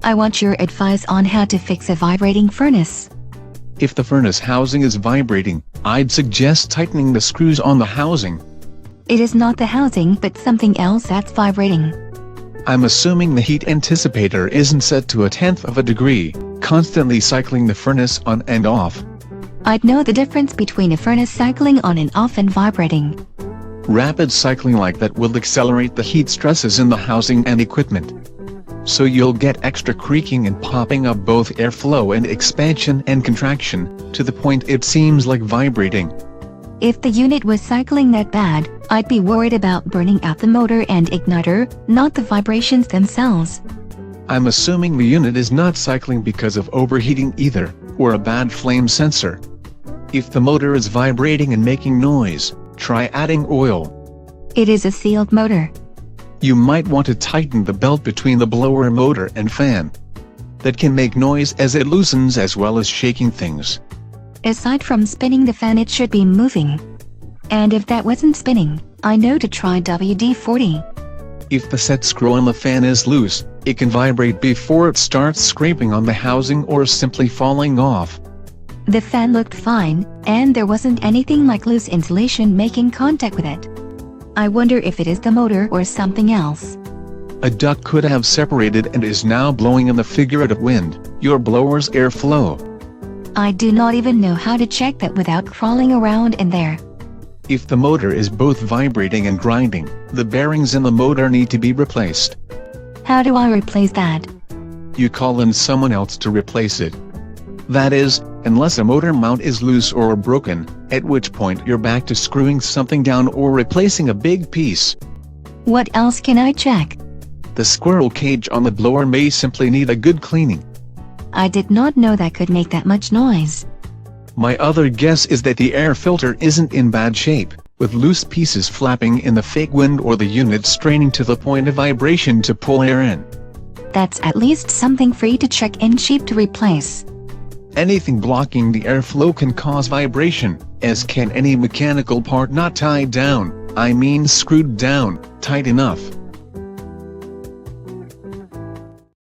I want your advice on how to fix a vibrating furnace. If the furnace housing is vibrating, I'd suggest tightening the screws on the housing. It is not the housing but something else that's vibrating. I'm assuming the heat anticipator isn't set to 1/10 of a degree, constantly cycling the furnace on and off. I'd know the difference between a furnace cycling on and off and vibrating. Rapid cycling like that will accelerate the heat stresses in the housing and equipment. So you'll get extra creaking and popping of both airflow and expansion and contraction, to the point it seems like vibrating. If the unit was cycling that bad, I'd be worried about burning out the motor and igniter, not the vibrations themselves. I'm assuming the unit is not cycling because of overheating either, or a bad flame sensor. If the motor is vibrating and making noise, try adding oil. It is a sealed motor. You might want to tighten the belt between the blower motor and fan. That can make noise as it loosens as well as shaking things. Aside from spinning the fan, it should be moving. And if that wasn't spinning, I know to try WD-40. If the set screw on the fan is loose, it can vibrate before it starts scraping on the housing or simply falling off. The fan looked fine, and there wasn't anything like loose insulation making contact with it. I wonder if it is the motor or something else. A duct could have separated and is now blowing in the figurative wind, your blower's airflow. I do not even know how to check that without crawling around in there. If the motor is both vibrating and grinding, the bearings in the motor need to be replaced. How do I replace that? You call in someone else to replace it. That is, unless a motor mount is loose or broken, at which point you're back to screwing something down or replacing a big piece. What else can I check? The squirrel cage on the blower may simply need a good cleaning. I did not know that could make that much noise. My other guess is that the air filter isn't in bad shape, with loose pieces flapping in the fake wind or the unit straining to the point of vibration to pull air in. That's at least something free to check and cheap to replace. Anything blocking the airflow can cause vibration, as can any mechanical part not tied down, I mean screwed down, tight enough.